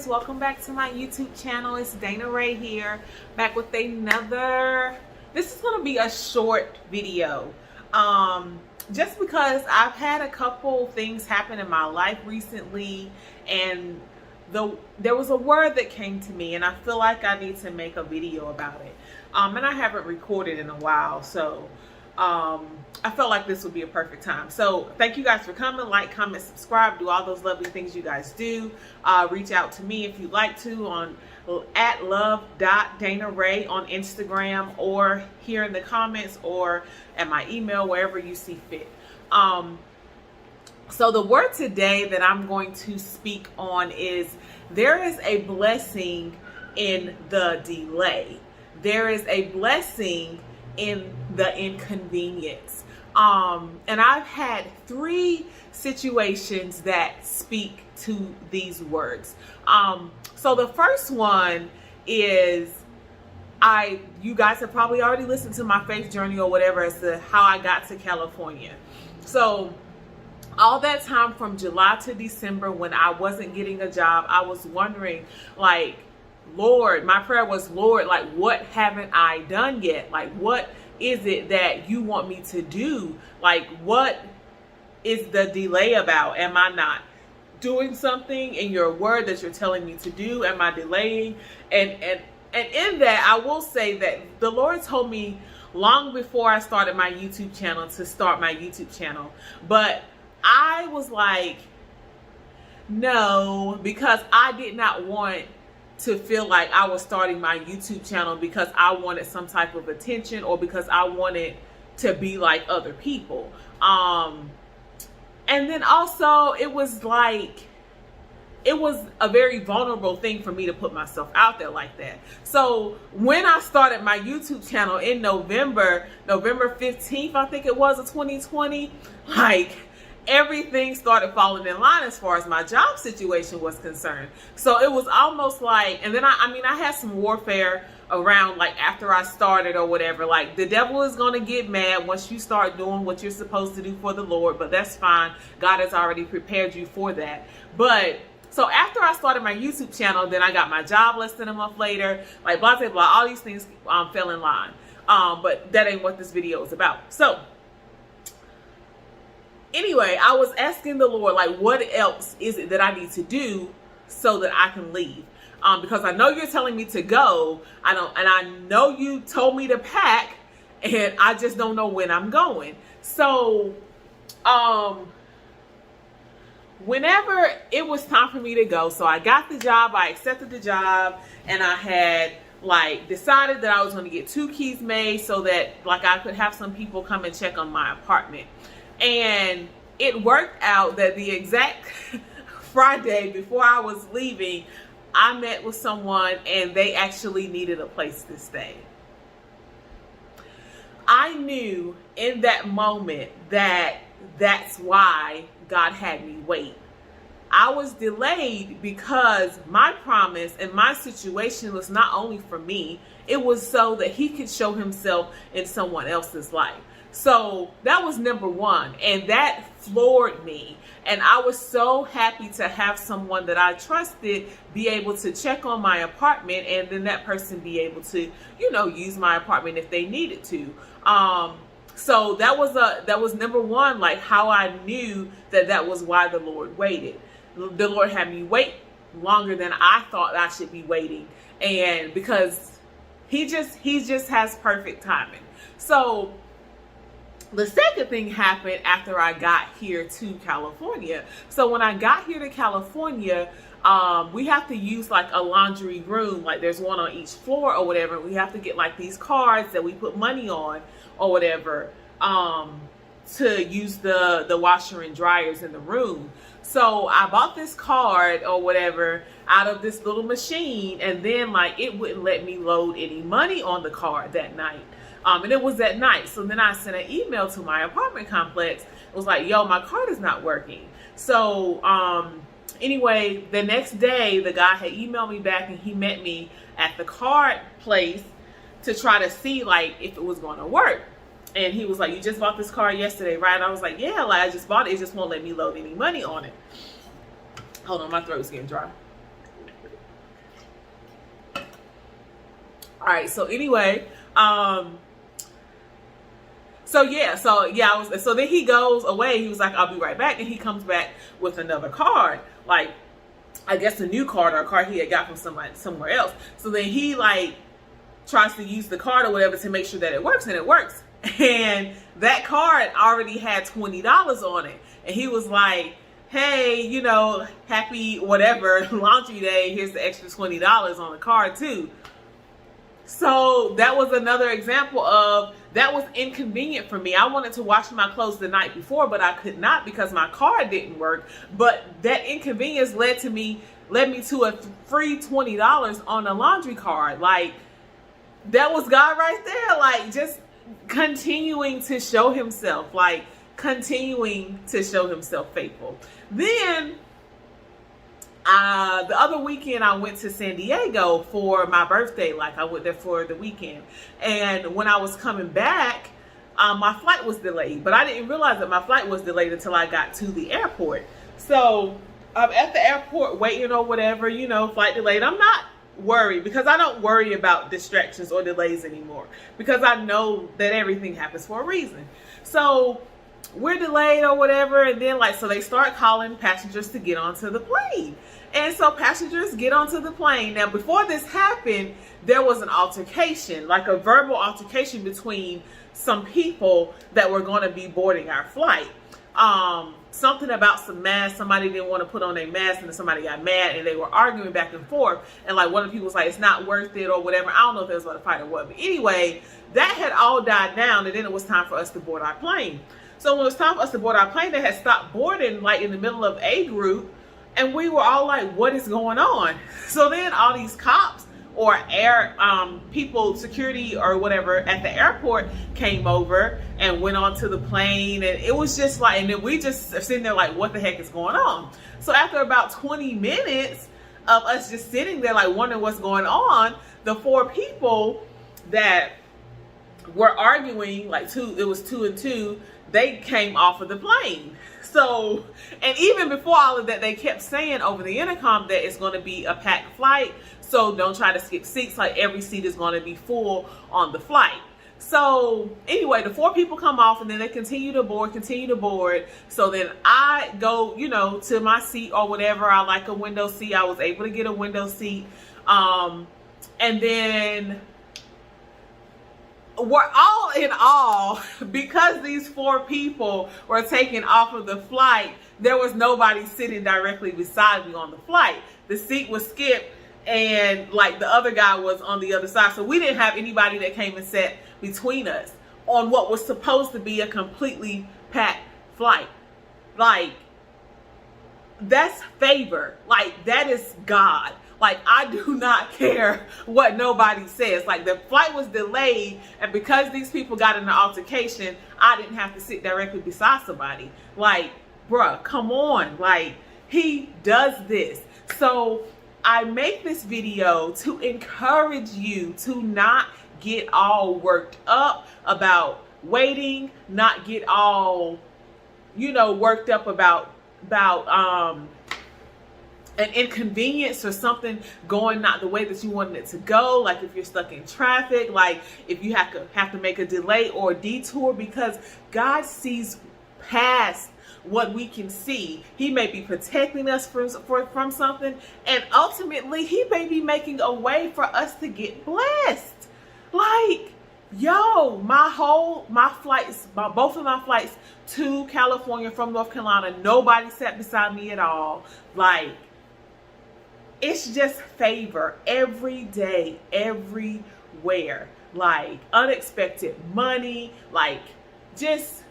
guys, welcome back to my YouTube channel. It's Dana Ray here, back with another. This is going to be a short video, just because I've had a couple things happen in my life recently, and there was a word that came to me, and I feel like I need to make a video about it. And I haven't recorded in a while, so I felt like this would be a perfect time. So thank you guys for coming. Like, comment, subscribe, do all those lovely things you guys do. Reach out to me if you'd like to on at love.danaray on Instagram, or here in the comments, or at my email, wherever you see fit. So the word today that I'm going to speak on is, there is a blessing in the delay. There is a blessing in the inconvenience. And I've had 3 situations that speak to these words. So the first one is, you guys have probably already listened to my faith journey or whatever as to how I got to California. So all that time from July to December, when I wasn't getting a job, I was wondering, like, Lord, my prayer was, Lord, like, what haven't I done yet? Like, what is it that you want me to do? Like, what is the delay about? Am I not doing something in your word that you're telling me to do? Am I delaying? And in that, I will say that the Lord told me long before I started my YouTube channel to start my YouTube channel. But I was like, no, because I did not want to feel like I was starting my YouTube channel because I wanted some type of attention, or because I wanted to be like other people. And then also it was like, it was a very vulnerable thing for me to put myself out there like that. So when I started my YouTube channel in November 15th, I think it was, of 2020, like, everything started falling in line as far as my job situation was concerned. So it was almost like, and then I had some warfare around, like, after I started or whatever. Like, the devil is going to get mad once you start doing what you're supposed to do for the Lord, but that's fine. God has already prepared you for that. But so after I started my YouTube channel, then I got my job less than a month later, like, blah, blah, blah, all these things fell in line. But that ain't what this video is about. So anyway, I was asking the Lord, like, what else is it that I need to do so that I can leave? Because I know you're telling me to go. And I know you told me to pack, and I just don't know when I'm going. So, whenever it was time for me to go, so I got the job, I accepted the job, and I had, like, decided that I was going to get 2 keys made so that, like, I could have some people come and check on my apartment. And it worked out that the exact Friday before I was leaving, I met with someone, and they actually needed a place to stay. I knew in that moment that that's why God had me wait. I was delayed because my promise and my situation was not only for me, it was so that he could show himself in someone else's life. So that was number 1, and that floored me. And I was so happy to have someone that I trusted be able to check on my apartment, and then that person be able to, you know, use my apartment if they needed to. So that was number 1, like, how I knew that was why the Lord waited. The Lord had me wait longer than I thought I should be waiting, and because he just has perfect timing. So the second thing happened after I got here to California. So when I got here to California, we have to use, like, a laundry room. Like, there's one on each floor or whatever. We have to get, like, these cards that we put money on or whatever, to use the washer and dryers in the room. So I bought this card or whatever out of this little machine, and then, like, it wouldn't let me load any money on the card that night. And it was at night. So then I sent an email to my apartment complex. It was like, yo, my card is not working. So anyway, the next day, the guy had emailed me back, and he met me at the card place to try to see, like, if it was going to work. And he was like, you just bought this card yesterday, right? And I was like, yeah, like, I just bought it. It just won't let me load any money on it. Hold on, my throat's getting dry. All right, so anyway, so then he goes away. He was like, I'll be right back. And he comes back with another card, like, I guess a new card or a card he had got from somewhere else. So then he like tries to use the card or whatever to make sure that it works, and it works. And that card already had $20 on it. And he was like, hey, you know, happy whatever laundry day. Here's the extra $20 on the card too. So that was another example of that was inconvenient for me. I wanted to wash my clothes the night before, but I could not because my card didn't work. But that inconvenience led me to a free $20 on a laundry card. Like, that was God right there. Like, just continuing to show himself, like continuing to show himself faithful. Then the other weekend I went to San Diego for my birthday. Like, I went there for the weekend. And when I was coming back, my flight was delayed. But I didn't realize that my flight was delayed until I got to the airport. So I'm at the airport waiting or whatever, you know, flight delayed. I'm not worried because I don't worry about distractions or delays anymore because I know that everything happens for a reason. So we're delayed or whatever, and then so they start calling passengers to get onto the plane. And so passengers get onto the plane. Now, before this happened, there was an altercation, like a verbal altercation between some people that were going to be boarding our flight. Something about some masks. Somebody didn't want to put on their mask, and then somebody got mad, and they were arguing back and forth. And like one of the people was like, it's not worth it or whatever. I don't know if it was about a fight or what. But anyway, that had all died down, and then it was time for us to board our plane. So when it was time for us to board our plane, they had stopped boarding like in the middle of a group, and we were all like, what is going on? So then all these cops or air people, security or whatever at the airport came over and went onto the plane, and it was just like, and then we just sitting there like, what the heck is going on? So after about 20 minutes of us just sitting there like wondering what's going on, the four people that were arguing, like it was two and two, they came off of the plane. So, and even before all of that, they kept saying over the intercom that it's going to be a packed flight. So don't try to skip seats. Like, every seat is going to be full on the flight. So anyway, the four people come off, and then they continue to board. So then I go, you know, to my seat or whatever. I like a window seat. I was able to get a window seat. And then we're all in all, because these four people were taken off of the flight, there was nobody sitting directly beside me on the flight. The seat was skipped, and like the other guy was on the other side. So we didn't have anybody that came and sat between us on what was supposed to be a completely packed flight. Like, that's favor. Like, that is God. Like, I do not care what nobody says. Like, the flight was delayed, and because these people got in an altercation, I didn't have to sit directly beside somebody. Like, bruh, come on. Like, he does this. So I make this video to encourage you to not get all worked up about waiting, not get all, you know, worked up about an inconvenience or something going not the way that you wanted it to go. Like, if you're stuck in traffic, like if you have to make a delay or a detour, because God sees past what we can see. He may be protecting us from something, and ultimately he may be making a way for us to get blessed. Like, yo, both of my flights to California from North Carolina, nobody sat beside me at all. Like, it's just favor every day, everywhere. Like, unexpected money, like just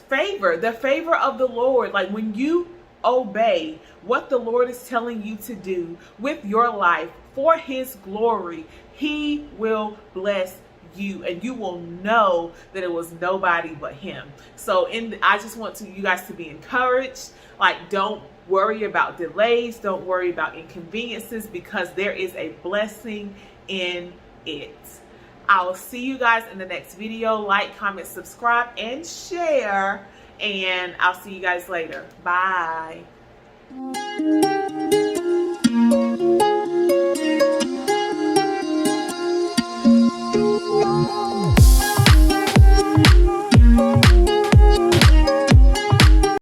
favor, the favor of the Lord. Like, when you obey what the Lord is telling you to do with your life for his glory, he will bless you, and you will know that it was nobody but him. So I just want you guys to be encouraged. Like, don't worry about delays, don't worry about inconveniences, because there is a blessing in it. I will see you guys in the next video. Like, comment, subscribe, and share, and I'll see you guys later. Bye.